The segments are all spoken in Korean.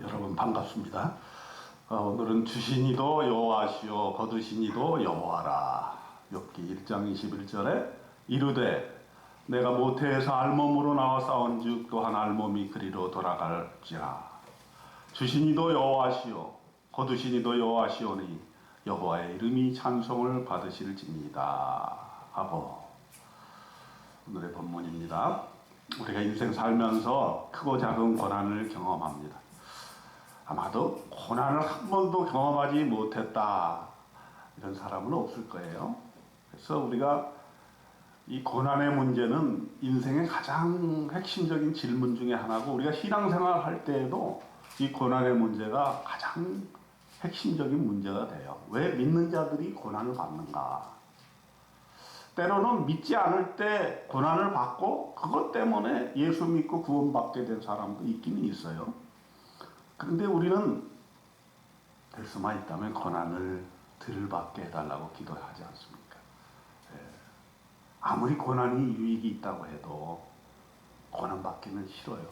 여러분 반갑습니다. 오늘은 주시니도 여호와시오 거두시니도 여호와라. 욥기 1장 21절에 이르되 내가 모태에서 알몸으로 나와 싸운즉 또한 알몸이 그리로 돌아갈지라. 주시니도 여호와시오 거두시니도 여호와시오니 여호와의 이름이 찬송을 받으실지니이다 하고, 오늘의 본문입니다. 우리가 인생 살면서 크고 작은 고난을 경험합니다. 아마도 고난을 한 번도 경험하지 못했다 이런 사람은 없을 거예요. 그래서 우리가 이 고난의 문제는 인생의 가장 핵심적인 질문 중에 하나고, 우리가 신앙생활 할 때에도 이 고난의 문제가 가장 핵심적인 문제가 돼요. 왜 믿는 자들이 고난을 받는가? 때로는 믿지 않을 때 고난을 받고 그것 때문에 예수 믿고 구원받게 된 사람도 있기는 있어요. 그런데 우리는 될 수만 있다면 고난을 덜 받게 해달라고 기도하지 않습니까? 아무리 고난이 유익이 있다고 해도 고난 받기는 싫어요.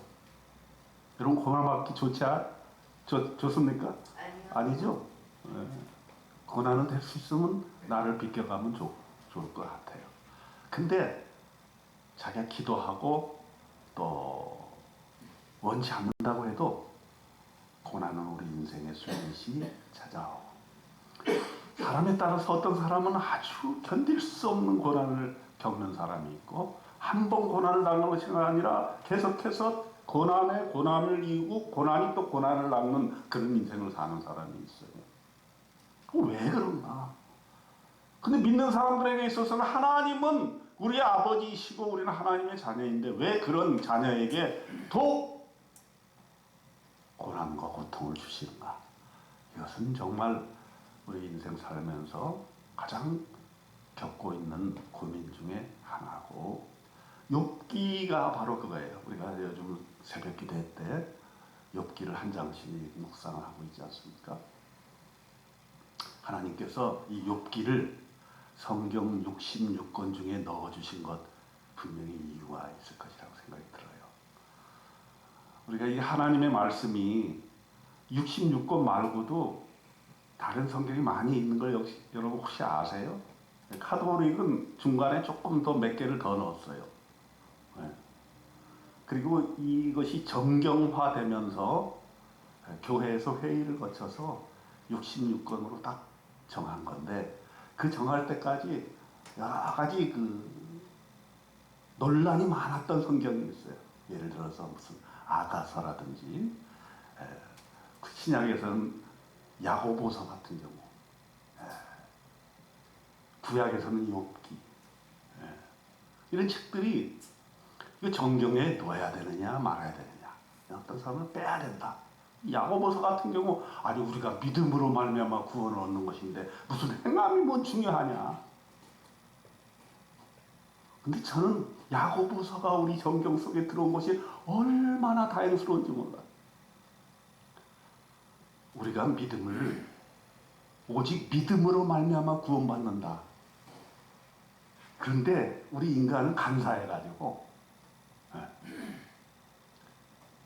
여러분, 고난 받기 좋습니까? 아니요. 아니죠? 고난은 될 수 있으면 나를 비껴가면 좋을 것 같아요. 근데 자기가 기도하고 또 원치 않는다고 해도 고난은 우리 인생의 수없이 찾아오고, 사람에 따라서 어떤 사람은 아주 견딜 수 없는 고난을 겪는 사람이 있고, 한 번 고난을 당하는 것이 아니라 계속해서 고난에 고난을 이기고 고난이 또 고난을 낳는 그런 인생을 사는 사람이 있어요. 왜 그런가? 근데 믿는 사람들에게 있어서는 하나님은 우리의 아버지이시고 우리는 하나님의 자녀인데 왜 그런 자녀에게 더 고난과 고통을 주시는가? 이것은 정말 우리 인생 살면서 가장 겪고 있는 고민 중에 하나고, 욥기가 바로 그거예요. 우리가 요즘 새벽 기도 때 욥기를 한 장씩 묵상을 하고 있지 않습니까? 하나님께서 이 욥기를 성경 66권 중에 넣어주신 것 분명히 이유가 있을 것이라고 생각이 들어요. 우리가 이 하나님의 말씀이 66권 말고도 다른 성경이 많이 있는 걸 여러분 혹시 아세요? 카톨릭은 중간에 조금 더 몇 개를 더 넣었어요. 그리고 이것이 정경화되면서 교회에서 회의를 거쳐서 66권으로 딱 정한 건데, 그 정할 때까지 여러 가지 논란이 많았던 성경이 있어요. 예를 들어서 무슨 아가서라든지, 신약에서는 야고보서 같은 경우, 구약에서는 욥기, 이런 책들이 이거 정경에 넣어야 되느냐 말아야 되느냐, 어떤 사람은 빼야 된다. 야고보서 같은 경우, 아니 우리가 믿음으로 말미암아 구원을 얻는 것인데 무슨 행함이 뭔 중요하냐. 근데 저는 야고보서가 우리 정경 속에 들어온 것이 얼마나 다행스러운지 몰라요. 우리가 믿음을 오직 믿음으로 말미암아 구원받는다. 그런데 우리 인간은 간사해가지고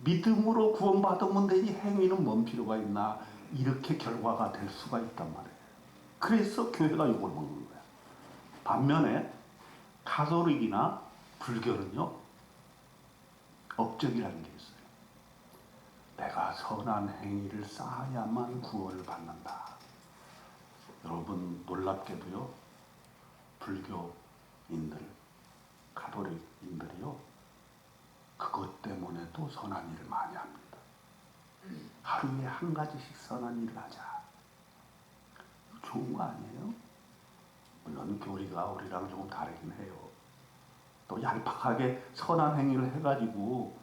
믿음으로 구원받으면 되지 행위는 뭔 필요가 있나, 이렇게 결과가 될 수가 있단 말이에요. 그래서 교회가 욕을 먹는 거야. 반면에 가톨릭이나 불교는요, 업적이라는 게 있어요. 내가 선한 행위를 쌓아야만 구원을 받는다. 여러분, 놀랍게도요, 불교인들, 가톨릭인들이요, 그것 때문에도 선한 일을 많이 합니다. 하루에 한 가지씩 선한 일을 하자. 좋은 거 아니에요? 물론 교리가 우리랑 조금 다르긴 해요. 또 얄팍하게 선한 행위를 해가지고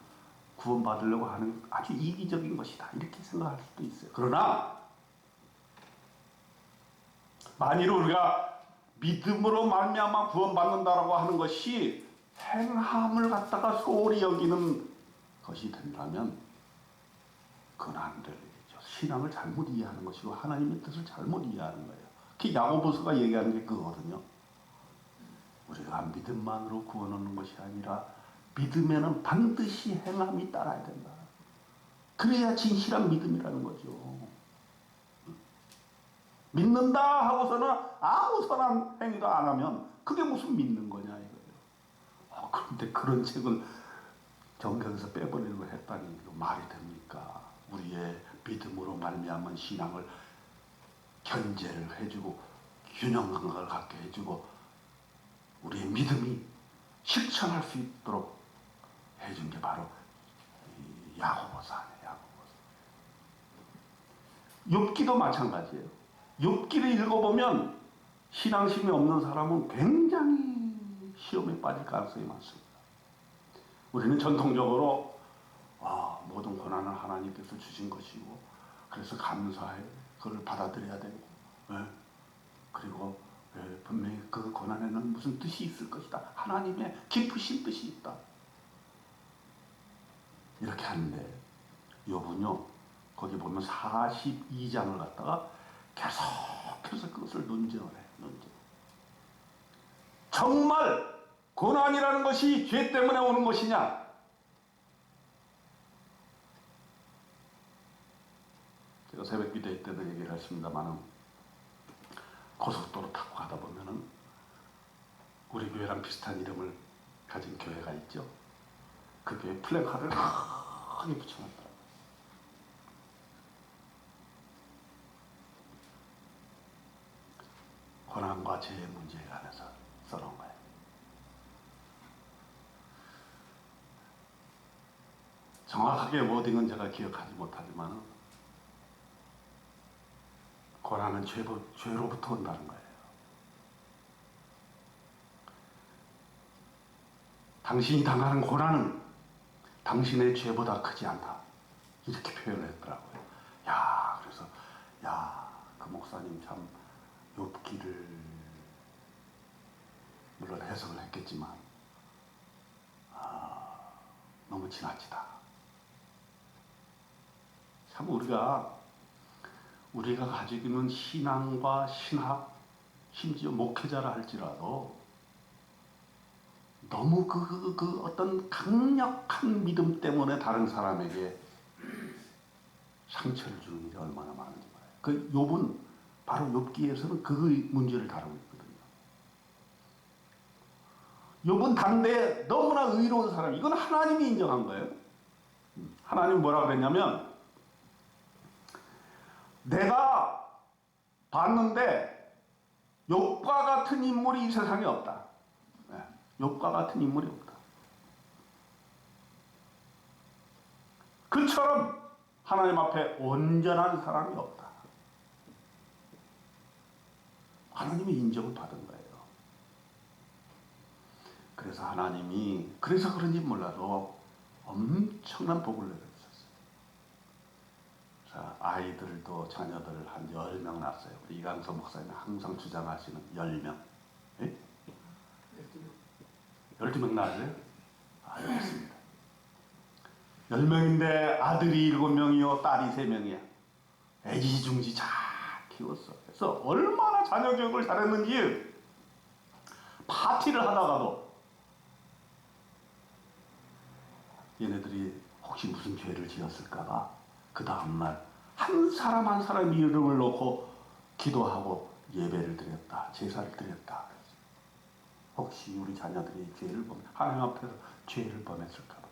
구원받으려고 하는 아주 이기적인 것이다, 이렇게 생각할 수도 있어요. 그러나 만일 우리가 믿음으로 말미암아 구원받는다라고 하는 것이 행함을 갖다가 소홀히 여기는 것이 된다면 그건 안 될 일이죠. 신앙을 잘못 이해하는 것이고 하나님의 뜻을 잘못 이해하는 거예요. 그 야고보서가 얘기하는 게 그거거든요. 우리가 믿음만으로 구원 얻는 것이 아니라 믿음에는 반드시 행함이 따라야 된다. 그래야 진실한 믿음이라는 거죠. 믿는다 하고서는 아무 선한 행위도 안 하면 그게 무슨 믿는 거냐 이거예요. 그런데 그런 책을 정경에서 빼버리려고 했다니 말이 됩니까? 우리의 믿음으로 말미암은 신앙을 견제를 해주고 균형 감각을 갖게 해주고 우리의 믿음이 실천할 수 있도록 해준 게 바로 이 야고보서 아니에요. 야고보서. 욥기도 마찬가지예요. 욥기를 읽어보면 신앙심이 없는 사람은 굉장히 시험에 빠질 가능성이 많습니다. 우리는 전통적으로 모든 고난은 하나님께서 주신 것이고 그래서 감사해 그걸 받아들여야 되고 그리고 분명히 그 고난에는 무슨 뜻이 있을 것이다. 하나님의 깊으신 뜻이 있다. 이렇게 하는데 욥은요 거기 보면 42장을 갖다가 계속해서 그것을 논쟁을 해요. 정말 고난이라는 것이 죄 때문에 오는 것이냐? 제가 새벽 기도회 때도 얘기를 했습니다만 고속도로 타고 가다 보면은 우리 교회랑 비슷한 이름을 가진 교회가 있죠. 그 교회 플래카드를 크게 붙여놨더라고요. 고난과 죄의 문제에 관해서 써놓은 거예요. 정확하게 워딩은 제가 기억하지 못하지만 고난은 죄로부터 온다는 거예요. 당신이 당하는 고난은 당신의 죄보다 크지 않다. 이렇게 표현을 했더라고요. 그래서 그 목사님 참 욥기를 물론 해석을 했겠지만 너무 지나치다. 참 우리가 가지고 있는 신앙과 신학, 심지어 목회자라 할지라도 너무 그 어떤 강력한 믿음 때문에 다른 사람에게 상처를 주는 일이 얼마나 많은지 말이에요. 그 욥은 바로 욥기에서는 그 문제를 다루고 있거든요. 욥은 당대에 너무나 의로운 사람, 이건 하나님이 인정한 거예요. 하나님 뭐라 그랬냐면 내가 봤는데 욥과 같은 인물이 이 세상에 없다. 욥과 같은 인물이 없다. 그처럼 하나님 앞에 온전한 사람이 없다. 하나님이 인정을 받은 거예요. 그래서 하나님이 그래서 그런지 몰라도 엄청난 복을 내렸어요. 자, 아이들도 자녀들 한 10명 낳았어요. 우리 이강서 목사님이 항상 주장하시는 10명. 예? 12명 낳았어요? 알겠습니다. 10명인데 아들이 7명이요, 딸이 3명이야. 애지중지 잘 키웠어. 그래서 얼마나 자녀 교육을 잘했는지 파티를 하다가도 얘네들이 혹시 무슨 죄를 지었을까봐 그 다음날 한 사람 한 사람 이름을 놓고 기도하고 예배를 드렸다. 제사를 드렸다. 혹시 우리 자녀들이 죄를 하나님 앞에서 죄를 범했을까봐.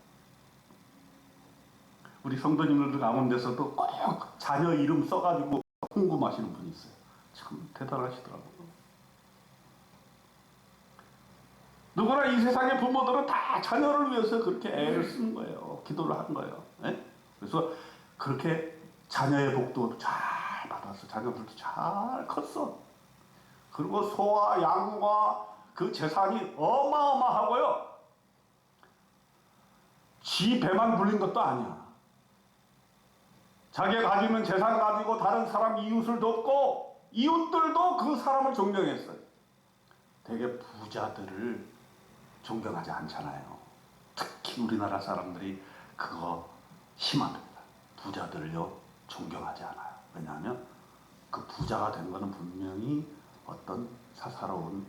우리 성도님들 가운데서도 꼭 자녀 이름 써가지고 궁금하시는 분이 있어요. 참 대단하시더라고요. 누구나 이 세상의 부모들은 다 자녀를 위해서 그렇게 애를 쓰는 거예요. 기도를 한 거예요. 네? 그래서 그렇게 자녀의 복도 잘 받았어. 자녀들도 잘 컸어. 그리고 소와 양과 그 재산이 어마어마하고요. 지 배만 불린 것도 아니야. 자기가 가지고 있는 재산 가지고 다른 사람 이웃을 돕고 이웃들도 그 사람을 존경했어요. 되게 부자들을 존경하지 않잖아요. 특히 우리나라 사람들이 그거 심합니다. 부자들을요 존경하지 않아요. 왜냐하면 그 부자가 된 거는 분명히 어떤 사사로운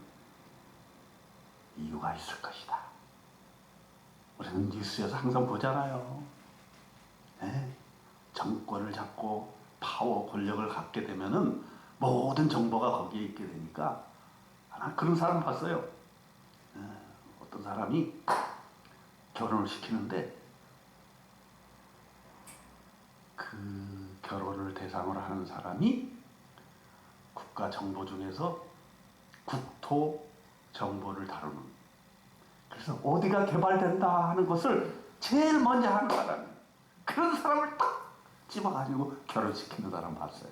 이유가 있을 것이다. 우리는 뉴스에서 항상 보잖아요. 네? 정권을 잡고 파워, 권력을 갖게 되면은 모든 정보가 거기에 있게 되니까 난 그런 사람 봤어요. 어떤 사람이 결혼을 시키는데 그 결혼을 대상으로 하는 사람이 국가 정보 중에서 국토 정보를 다루는, 그래서 어디가 개발된다 하는 것을 제일 먼저 하는 사람이에요. 그런 사람을 딱 집어가지고 결혼시키는 사람 봤어요.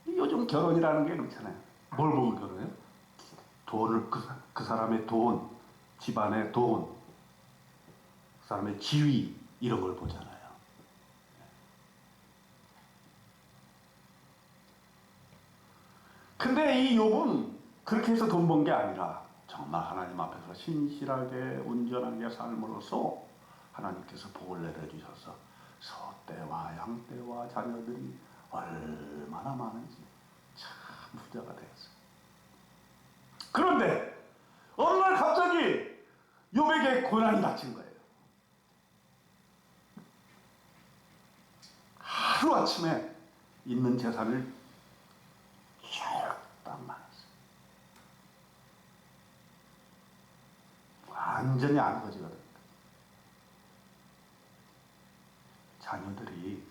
요즘 결혼이라는 게 그렇잖아요. 뭘 보고 결혼해요? 돈을, 그 사람의 돈, 집안의 돈, 그 사람의 지위, 이런 걸 보잖아요. 근데 이 욥은 그렇게 해서 돈 번 게 아니라 정말 하나님 앞에서 신실하게 온전하게 삶으로써 하나님께서 복을 내려주셔서 소떼와 양떼와 자녀들이 얼마나 많은지 참 부자가 되었어요. 그런데 어느 날 갑자기 욥에게 고난이 닥친 거예요. 하루아침에 있는 재산을 쫙 말았어요. 완전히 아버지가 됩니다. 자녀들이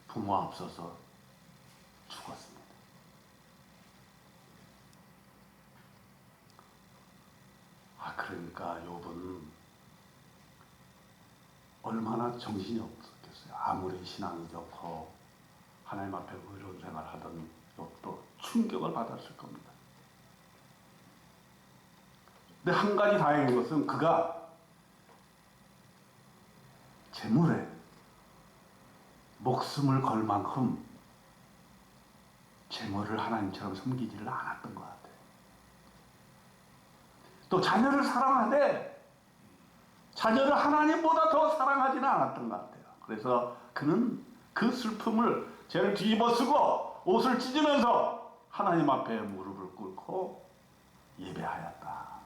부모 없어서 죽었습니다. 그러니까 욥은 얼마나 정신이 없었겠어요. 아무리 신앙이 좋고 하나님 앞에 의로운 생활을 하던 욥도 충격을 받았을 겁니다. 근데 한 가지 다행인 것은 그가 재물에 목숨을 걸 만큼 재물을 하나님처럼 섬기지를 않았던 것 같아요. 또 자녀를 사랑하되 자녀를 하나님보다 더 사랑하지는 않았던 것 같아요. 그래서 그는 그 슬픔을 죄를 뒤집어 쓰고 옷을 찢으면서 하나님 앞에 무릎을 꿇고 예배하였다.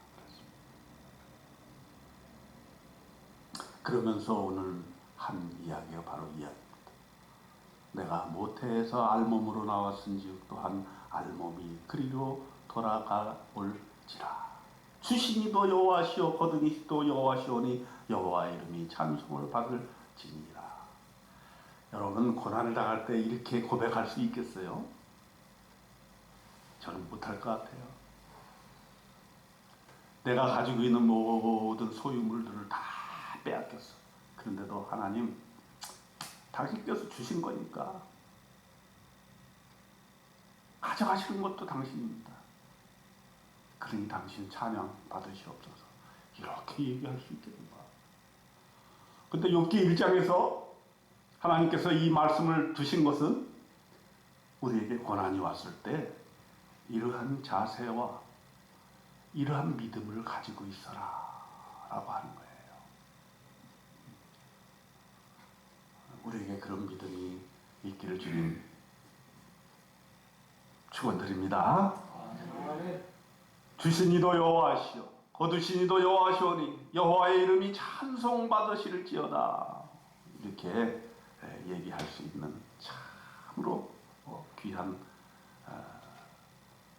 그러면서 오늘 한 이야기가 바로 이 이야기입니다. 내가 모태에서 알몸으로 나왔은즉 또한 알몸이 그리로 돌아가 올지라. 주시니도 여호와시오 거두니시도 여호와시오니 여호와의 이름이 찬송을 받을지니라. 여러분 고난을 당할 때 이렇게 고백할 수 있겠어요? 저는 못할 것 같아요. 내가 가지고 있는 모든 소유물들을 다 빼앗겼어. 그런데도 하나님 당신께서 주신 거니까 가져가시는 것도 당신입니다. 그러니 당신 찬양 받으시옵소서. 이렇게 얘기할 수 있겠는가. 근데 욥기 1장에서 하나님께서 이 말씀을 두신 것은 우리에게 고난이 왔을 때 이러한 자세와 이러한 믿음을 가지고 있어라 라고 하는 거예요. 우리에게 그런 믿음이 있기를 주님 축원드립니다. 주신 이도 여호와시오 거두신 이도 여호와시오니 여호와의 이름이 찬송받으실지어다. 이렇게 얘기할 수 있는 참으로 귀한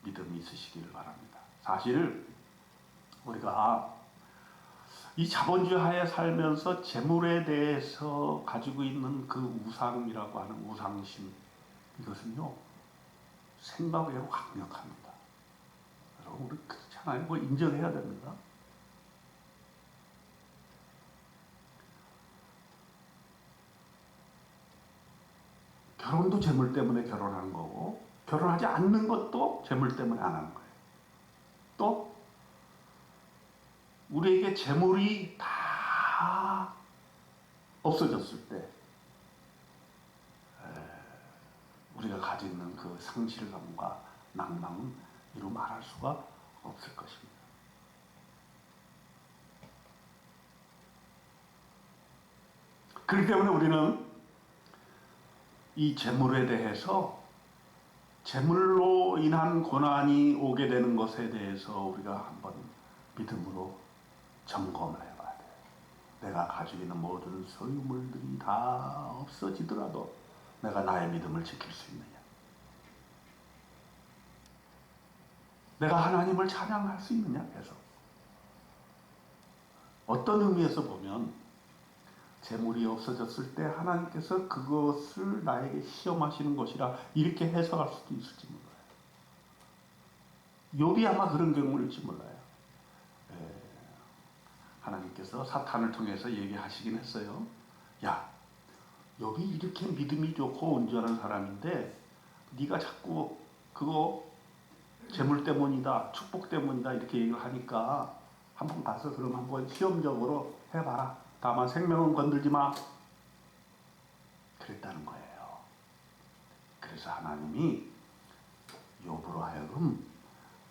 믿음이 있으시기를 바랍니다. 사실 우리가 이 자본주의 하에 살면서 재물에 대해서 가지고 있는 그 우상이라고 하는 우상심, 이것은요 생각외로 강력합니다. 여러분 우리 그렇잖아요. 뭐 인정해야 됩니다. 결혼도 재물 때문에 결혼하는 거고 결혼하지 않는 것도 재물 때문에 안 하는 거예요. 또 우리에게 재물이 다 없어졌을 때 우리가 가지고 있는 그 상실감과 낭망은 이루 말할 수가 없을 것입니다. 그렇기 때문에 우리는 이 재물에 대해서 재물로 인한 고난이 오게 되는 것에 대해서 우리가 한번 믿음으로 점검을 해봐야 돼요. 내가 가지고 있는 모든 소유물들이 다 없어지더라도 내가 나의 믿음을 지킬 수 있느냐? 내가 하나님을 찬양할 수 있느냐? 계속. 어떤 의미에서 보면 재물이 없어졌을 때 하나님께서 그것을 나에게 시험하시는 것이라 이렇게 해석할 수도 있을지 몰라요. 욥이 아마 그런 경우일지 몰라요. 하나님께서 사탄을 통해서 얘기하시긴 했어요. 야, 욥이 이렇게 믿음이 좋고 온전한 사람인데 네가 자꾸 그거 재물 때문이다, 축복 때문이다 이렇게 얘기를 하니까 한번 가서 그럼 한번 시험적으로 해봐라. 다만 생명은 건들지 마. 그랬다는 거예요. 그래서 하나님이 욥으로 하여금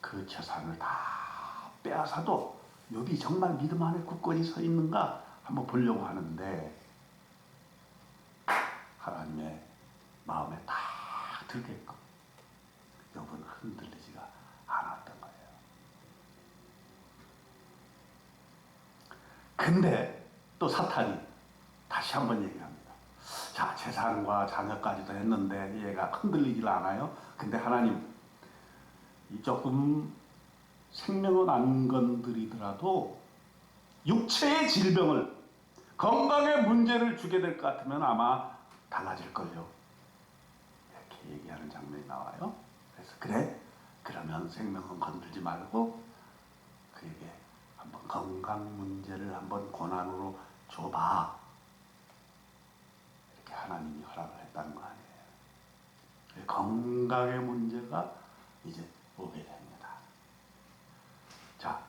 그 재산을 다 빼앗아도 욥이 정말 믿음 안에 굳건히 서 있는가 한번 보려고 하는데 하나님의 마음에 딱 들게끔 욥은 흔들리지가 않았던 거예요. 근데 또 사탄이 다시 한번 얘기합니다. 자, 재산과 자녀까지도 했는데 얘가 흔들리질 않아요. 근데 하나님 조금 생명은 안 건드리더라도 육체의 질병을 건강의 문제를 주게 될 것 같으면 아마 달라질걸요. 이렇게 얘기하는 장면이 나와요. 그래서 그래? 그러면 생명은 건들지 말고 그에게 한번 건강 문제를 한번 고난으로 줘봐. 이렇게 하나님이 허락을 했다는 거 아니에요. 건강의 문제가 이제 오게 됩니다. 자,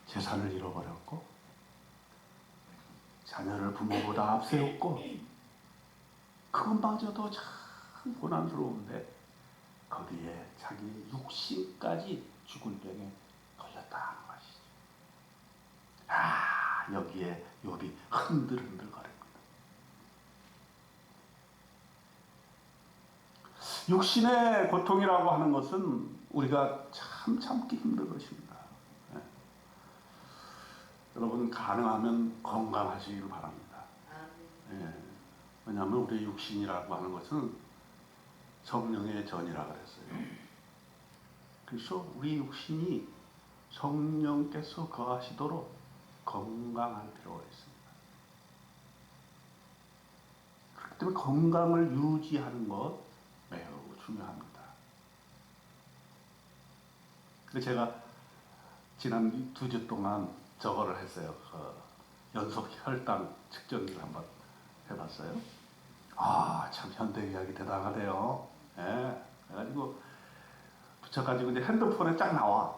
재산을 잃어버렸고 자녀를 부모보다 앞세웠고 그것마저도 참 고난스러운데 거기에 자기 육신까지 죽을 병에 걸렸다는 것이죠. 아, 여기에 욥이 흔들흔들 거립니다. 육신의 고통이라고 하는 것은 우리가 참 참기 힘든 것입니다. 네. 여러분 가능하면 건강하시길 바랍니다. 네. 왜냐하면 우리 육신이라고 하는 것은 성령의 전이라 그랬어요. 그래서 우리 육신이 성령께서 거하시도록 건강할 필요가 있습니다. 그렇기 때문에 건강을 유지하는 것 매우 중요합니다. 근데 제가 지난 2주 동안 저거를 했어요. 연속 혈당 측정기를 한번 해봤어요. 아, 참 현대의학이 대단하대요. 예. 그래가지고 붙여가지고 이제 핸드폰에 쫙 나와.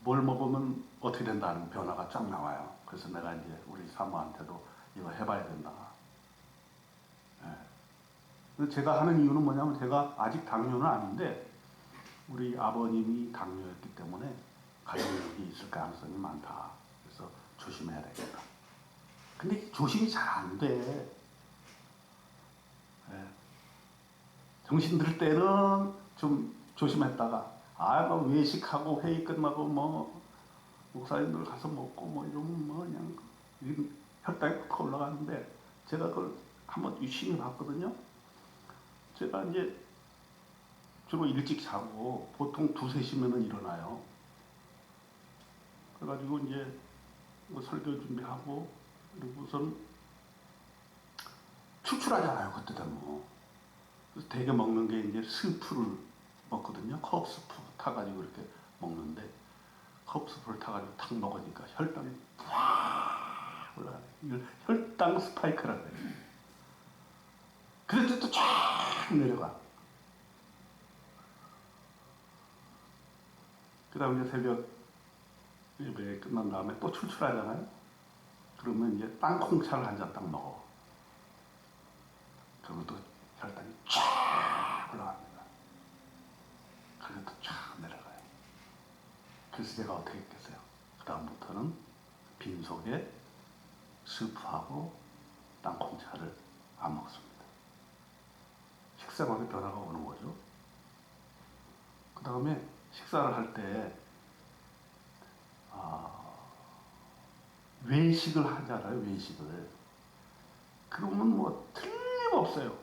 뭘 먹으면 어떻게 된다는 변화가 쫙 나와요. 그래서 내가 이제 우리 사모한테도 이거 해봐야 된다. 예. 제가 하는 이유는 뭐냐면 제가 아직 당뇨는 아닌데 우리 아버님이 당뇨였기 때문에 가족력이 있을 가능성이 많다. 그래서 조심해야 되겠다. 근데 조심이 잘 안 돼. 예. 정신 들 때는 좀 조심했다가 뭐 외식하고 회의 끝나고 뭐 목사님들 가서 먹고 뭐 이러면 뭐 그냥 혈당이 팍 올라가는데 제가 그걸 한번 유심히 봤거든요. 제가 이제 주로 일찍 자고 보통 2, 3시면은 일어나요. 그래가지고 이제 뭐 설교 준비하고 그리고 우선 출출하잖아요. 그때 되면. 그래서 되게 먹는 게 이제 스프를 먹거든요. 컵 스프 타가지고 이렇게 먹는데 컵 스프를 타가지고 탁 먹으니까 혈당이 팍 올라가요. 이걸 혈당 스파이크라고 해요. 그래도 또 쫙 내려가. 그 다음에 이제 새벽 예배 끝난 다음에 또 출출하잖아요. 그러면 이제 땅콩차를 한 잔 딱 먹어. 그러면 또 혈당이 쫙 올라갑니다. 그리고 또 쫙 내려가요. 그래서 제가 어떻게 했겠어요? 그 다음부터는 빈속에 스프하고 땅콩차를 안 먹습니다. 식생활의 변화가 오는 거죠. 그 다음에 식사를 할 때 외식을 하잖아요. 외식을. 그러면 뭐 틀림없어요.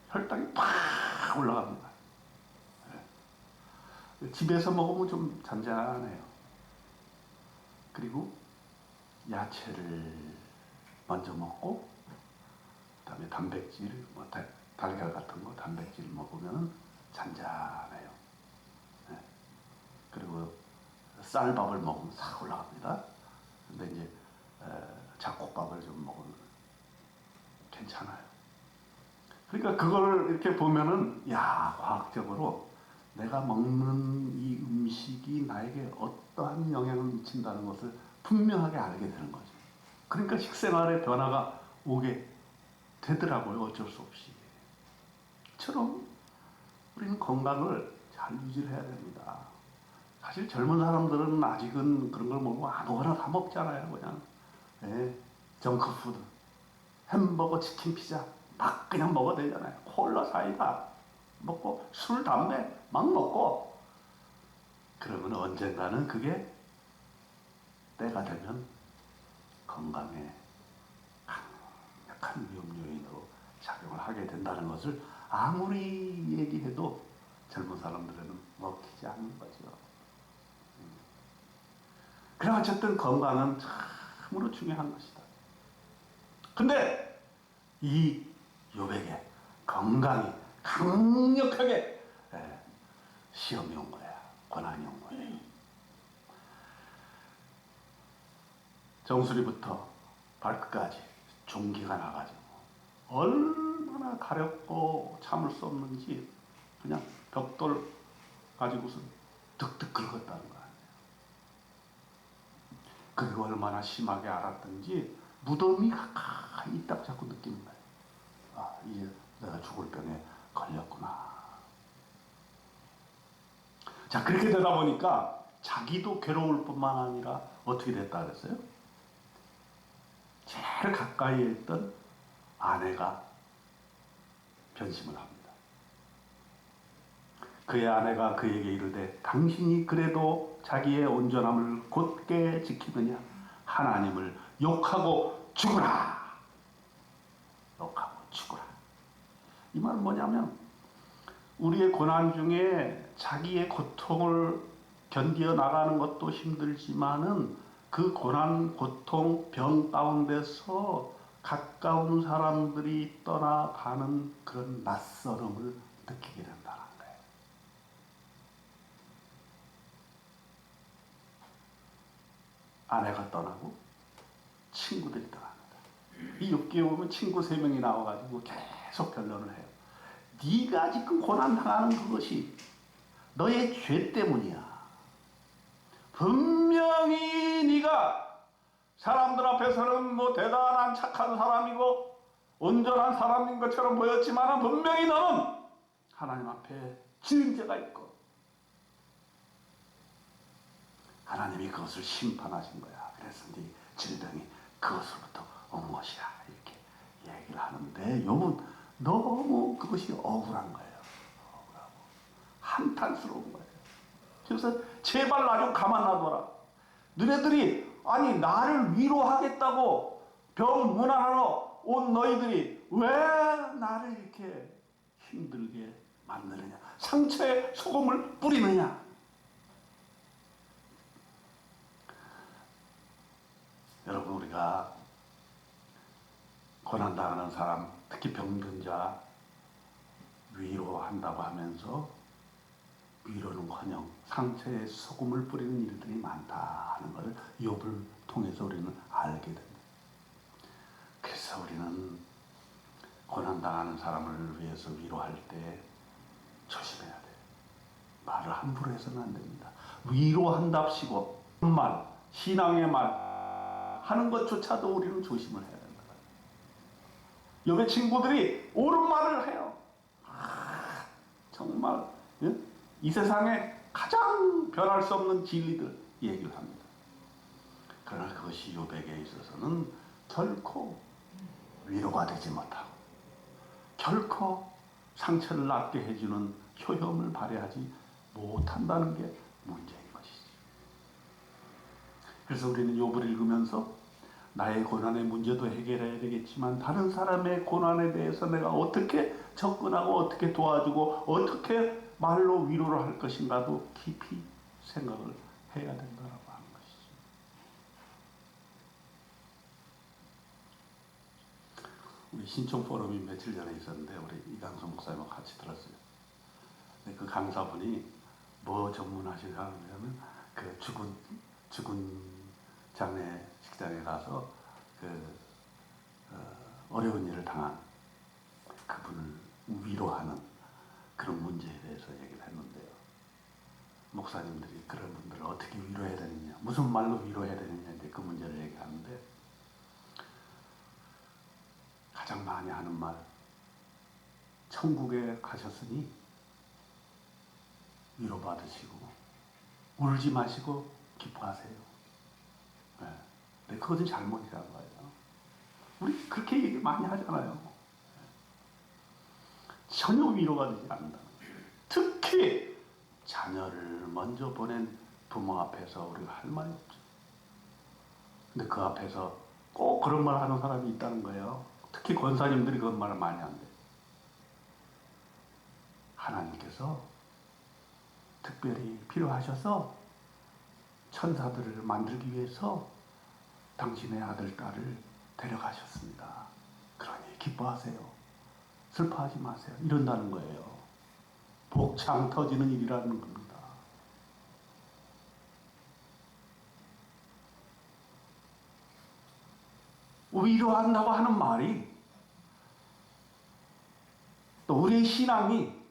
혈당이 팍 올라갑니다. 네. 집에서 먹으면 좀 잔잔해요. 그리고 야채를 먼저 먹고 그다음에 단백질, 뭐 달걀 같은 거 단백질 먹으면 잔잔해요. 네. 그리고 쌀밥을 먹으면 싹 올라갑니다. 근데 이제 잡곡밥을 좀 먹으면 괜찮아요. 그러니까 그걸 이렇게 보면은 야, 과학적으로 내가 먹는 이 음식이 나에게 어떠한 영향을 미친다는 것을 분명하게 알게 되는 거죠. 그러니까 식생활의 변화가 오게 되더라고요. 어쩔 수 없이. 처럼 우리는 건강을 잘 유지를 해야 됩니다. 사실 젊은 사람들은 아직은 그런 걸 먹고 아무거나 다 먹잖아요. 그냥 예, 정크푸드, 햄버거, 치킨, 피자 막 그냥 먹어도 되잖아요. 콜라, 사이다 먹고 술, 담배 막 먹고 그러면 언젠가는 그게 때가 되면 건강에 강력한 위험 요인으로 작용을 하게 된다는 것을 아무리 얘기해도 젊은 사람들은 먹히지 않는 거죠. 그럼 어쨌든 건강은 참으로 중요한 것이다. 근데 이 요백에 건강이 강력하게 시험이 온 거야. 고난이 온 거예요. 정수리부터 발끝까지 종기가 나가지고 얼마나 가렵고 참을 수 없는지 그냥 벽돌 가지고서 득득 긁었다는 거야. 그게 얼마나 심하게 알았던지 무덤이 가까이 딱 자꾸 느끼는 거예요. 아, 이제 내가 죽을 병에 걸렸구나. 자, 그렇게 되다 보니까 자기도 괴로울 뿐만 아니라 어떻게 됐다 그랬어요? 제일 가까이에 있던 아내가 변심을 합니다. 그의 아내가 그에게 이르되 당신이 그래도 자기의 온전함을 곧게 지키느냐? 하나님을 욕하고 죽으라. 욕하고 죽으라. 이 말은 뭐냐면 우리의 고난 중에 자기의 고통을 견디어 나가는 것도 힘들지만은 그 고난, 고통, 병 가운데서 가까운 사람들이 떠나가는 그런 낯설음을 느끼게 된다는 거예요. 아내가 떠나고 친구들이 떠납니다. 이 욥기에 보면 친구 3명이 나와가지고 계속 변론을 해요. 네가 지금 고난당하는 그것이 너의 죄 때문이야. 분명히 네가 사람들 앞에서는 뭐 대단한 착한 사람이고 온전한 사람인 것처럼 보였지만 분명히 너는 하나님 앞에 지은 죄가 있고 하나님이 그것을 심판하신 거야. 그래서 네 질병이 그것으로부터 온 것이야. 이렇게 얘기를 하는데 욥은 너무 그것이 억울한 거예요. 억울하고 한탄스러운 거예요. 그래서 제발 나 좀 가만 놔둬라. 너네들이 아니 나를 위로하겠다고 병 문안하러 온 너희들이 왜 나를 이렇게 힘들게 만드느냐. 상처에 소금을 뿌리느냐. 여러분 우리가 고난당하는 사람 특히 병든자 위로한다고 하면서 위로는커녕 상처에 소금을 뿌리는 일들이 많다 하는 것을 욥을 통해서 우리는 알게 됩니다. 그래서 우리는 고난당하는 사람을 위해서 위로할 때 조심해야 돼요. 말을 함부로 해서는 안 됩니다. 위로한답시고 말, 신앙의 말 하는 것조차도 우리는 조심을 해야 된다. 욥의 친구들이 옳은 말을 해요. 정말 이 세상에 가장 변할 수 없는 진리들 얘기를 합니다. 그러나 그것이 욥에게 있어서는 결코 위로가 되지 못하고 결코 상처를 낫게 해주는 효험을 발휘하지 못한다는 게 문제인 것이죠. 그래서 우리는 욥을 읽으면서 나의 고난의 문제도 해결해야 되겠지만 다른 사람의 고난에 대해서 내가 어떻게 접근하고 어떻게 도와주고 어떻게 말로 위로를 할 것인가도 깊이 생각을 해야 된다고 하는 것이죠. 우리 신청 포럼이 며칠 전에 있었는데 우리 이강수 목사님과 같이 들었어요. 그 강사분이 뭐 전문하신 사람이냐면 그 죽은 장례 식장에 가서 어려운 일을 당한 그분을 위로하는 그런 문제에 대해서 얘기를 했는데요. 목사님들이 그런 분들을 어떻게 위로해야 되느냐, 무슨 말로 위로해야 되느냐, 이제 그 문제를 얘기하는데 가장 많이 하는 말, 천국에 가셨으니 위로받으시고 울지 마시고 기뻐하세요. 네. 근데 그것은 잘못이라는 거예요. 우리 그렇게 얘기 많이 하잖아요. 전혀 위로가 되지 않는다는 거예요. 특히 자녀를 먼저 보낸 부모 앞에서 우리가 할 말이 없죠. 근데 그 앞에서 꼭 그런 말 하는 사람이 있다는 거예요. 특히 권사님들이 그런 말을 많이 한대요. 하나님께서 특별히 필요하셔서 천사들을 만들기 위해서 당신의 아들, 딸을 데려가셨습니다. 그러니 기뻐하세요. 슬퍼하지 마세요. 이런다는 거예요. 복창 터지는 일이라는 겁니다. 위로한다고 하는 말이 또 우리의 신앙이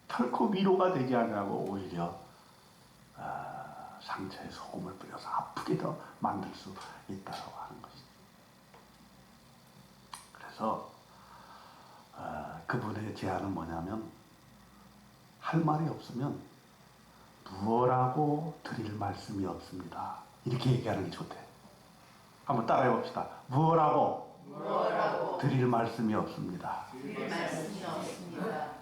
결코 위로가 되지 않으라고 오히려 상처에 소금을 뿌려서 아프게 더 만들 수 있다고 하는 것이죠. 그래서 그분의 제안은 뭐냐면 할 말이 없으면 무엇라고 드릴 말씀이 없습니다. 이렇게 얘기하는 게 좋대. 한번 따라해 봅시다. 무엇라고 드릴 말씀이 없습니다. 드릴 말씀이 없습니다.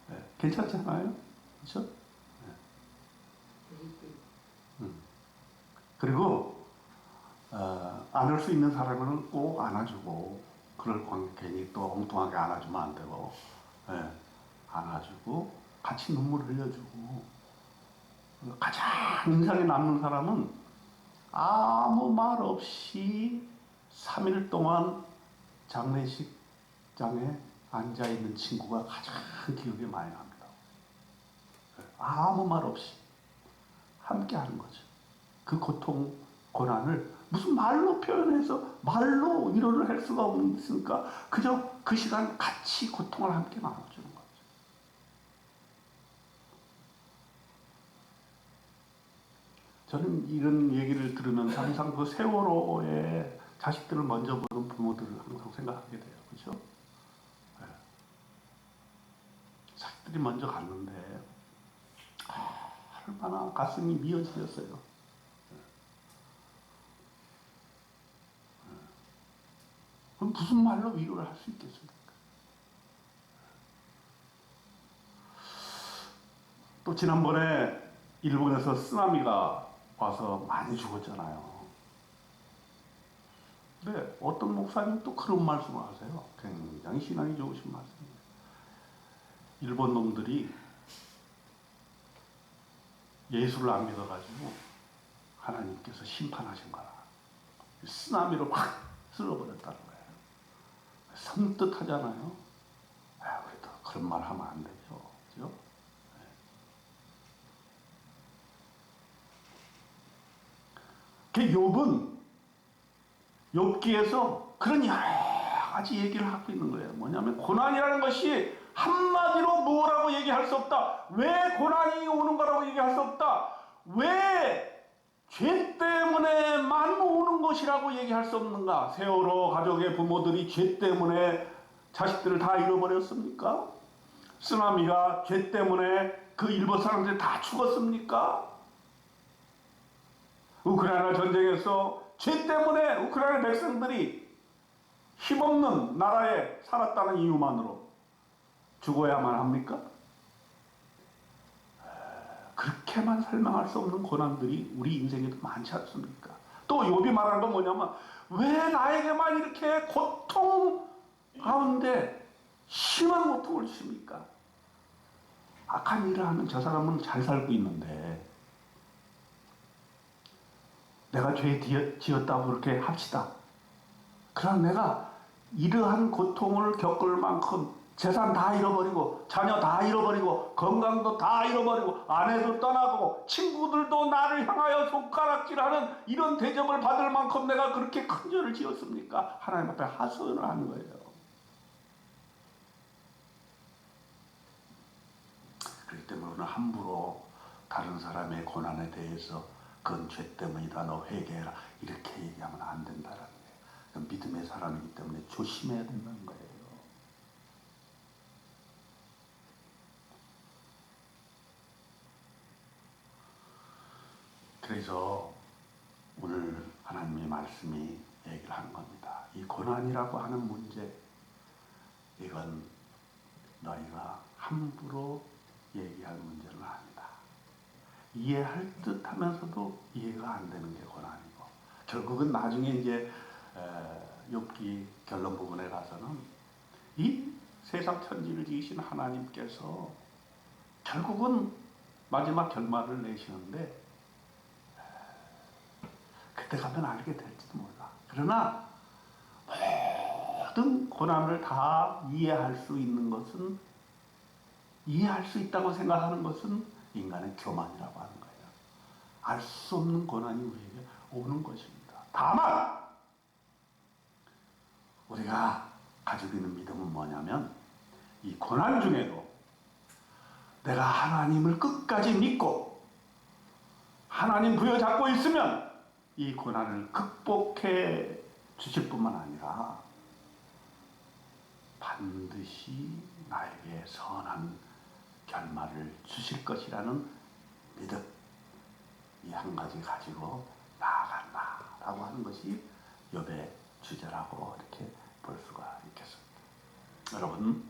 네, 괜찮지 않아요? 그렇죠? 네. 그리고 안을 수 있는 사람은 꼭 안아주고 그럴 관계 괜히 또 엉뚱하게 안아주면 안 되고 안아주고 같이 눈물 흘려주고 가장 인상에 남는 사람은 아무 말 없이 3일 동안 장례식장에 앉아있는 친구가 가장 기억에 많이 납니다. 아무 말 없이 함께 하는 거죠. 그 고통, 고난을 무슨 말로 표현해서 말로 위로를 할 수가 없으니까 그저 그 시간 같이 고통을 함께 나눠주는 거죠. 저는 이런 얘기를 들으면서 항상 그 세월호에 자식들을 먼저 보는 부모들을 항상 생각하게 돼요. 그렇죠? 네. 자식들이 먼저 갔는데 얼마나 가슴이 미어지셨어요. 그럼 무슨 말로 위로를 할 수 있겠습니까? 또 지난번에 일본에서 쓰나미가 와서 많이 죽었잖아요. 근데 어떤 목사님 또 그런 말씀을 하세요. 굉장히 신앙이 좋으신 말씀이에요. 일본 놈들이 예수를 안 믿어가지고 하나님께서 심판하신 거라. 쓰나미로 확 쓸어버렸다는 거예요. 섬뜩하잖아요. 우리도 그런 말 하면 안 되죠. 그죠? 그 욥기에서 그런 여러 가지 얘기를 하고 있는 거예요. 뭐냐면 고난이라는 것이 한마디로 뭐라고 얘기할 수 없다. 왜 고난이 오는 거라고 얘기할 수 없다. 왜 죄 때문에만 오는 것이라고 얘기할 수 없는가? 세월호 가족의 부모들이 죄 때문에 자식들을 다 잃어버렸습니까? 쓰나미가 죄 때문에 그 일본 사람들이 다 죽었습니까? 우크라이나 전쟁에서 죄 때문에 우크라이나 백성들이 힘없는 나라에 살았다는 이유만으로 죽어야만 합니까? 그렇게만 설명할 수 없는 고난들이 우리 인생에도 많지 않습니까? 또 욥이 말한 건 뭐냐면 왜 나에게만 이렇게 고통 가운데 심한 고통을 주십니까? 악한 일을 하는 저 사람은 잘 살고 있는데 내가 죄 지었다고 그렇게 합시다. 그럼 내가 이러한 고통을 겪을 만큼 재산 다 잃어버리고 자녀 다 잃어버리고 건강도 다 잃어버리고 아내도 떠나고 친구들도 나를 향하여 손가락질하는 이런 대접을 받을 만큼 내가 그렇게 큰 죄를 지었습니까? 하나님 앞에 하소연을 하는 거예요. 그렇기 때문에 우리는 함부로 다른 사람의 고난에 대해서 그건 죄 때문이다 너 회개해라 이렇게 얘기하면 안 된다는 거예요. 믿음의 사람이기 때문에 조심해야 된다는 거예요. 그래서 오늘 하나님의 말씀이 얘기를 하는 겁니다. 이 고난이라고 하는 문제, 이건 너희가 함부로 얘기할 문제는 아니다. 이해할 듯 하면서도 이해가 안 되는 게 고난이고, 결국은 나중에 이제 욥기 결론 부분에 가서는 이 세상 천지를 지으신 하나님께서 결국은 마지막 결말을 내시는데 그때 가면 알게 될지도 몰라. 그러나 모든 고난을 다 이해할 수 있는 것은, 이해할 수 있다고 생각하는 것은 인간의 교만이라고 하는 거예요. 알 수 없는 고난이 우리에게 오는 것입니다. 다만 우리가 가지고 있는 믿음은 뭐냐면 이 고난 중에도 내가 하나님을 끝까지 믿고 하나님 부여잡고 있으면 이 고난을 극복해 주실 뿐만 아니라 반드시 나에게 선한 결말을 주실 것이라는 믿음, 이 한 가지 가지고 나아간다라고 하는 것이 욥의 주제라고 이렇게 볼 수가 있겠습니다. 여러분,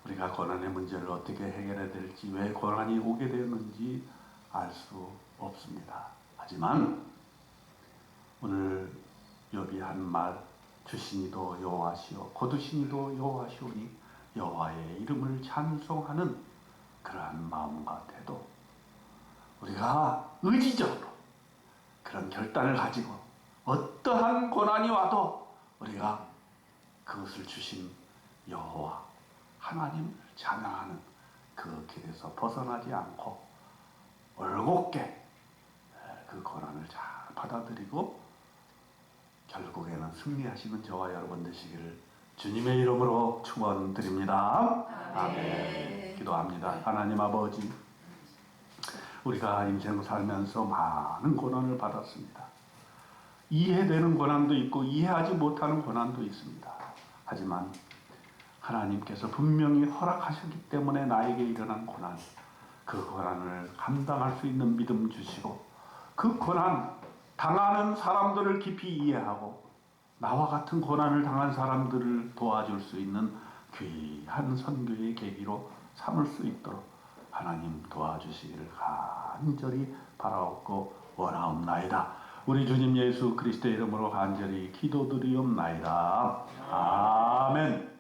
우리가 고난의 문제를 어떻게 해결해야 될지, 왜 고난이 오게 되었는지 알 수 없습니다. 하지만 오늘 욥이 한 말, 주시니도 여호와시오 거두시니도 여호와시오니 여호와의 이름을 찬송하는 그러한 마음과 태도, 우리가 의지적으로 그런 결단을 가지고 어떠한 고난이 와도 우리가 그것을 주신 여호와 하나님을 찬양하는 그 길에서 벗어나지 않고 올곧게 그 고난을 잘 받아들이고 결국에는 승리하시는 저와 여러분 되시기를 주님의 이름으로 축원드립니다. 아멘. 기도합니다. 하나님 아버지, 우리가 인생 살면서 많은 고난을 받았습니다. 이해되는 고난도 있고 이해하지 못하는 고난도 있습니다. 하지만 하나님께서 분명히 허락하셨기 때문에 나에게 일어난 고난, 그 고난을 감당할 수 있는 믿음 주시고 그 고난 당하는 사람들을 깊이 이해하고 나와 같은 고난을 당한 사람들을 도와줄 수 있는 귀한 선교의 계기로 삼을 수 있도록 하나님 도와주시기를 간절히 바라옵고 원하옵나이다. 우리 주님 예수 그리스도의 이름으로 간절히 기도드리옵나이다. 아멘.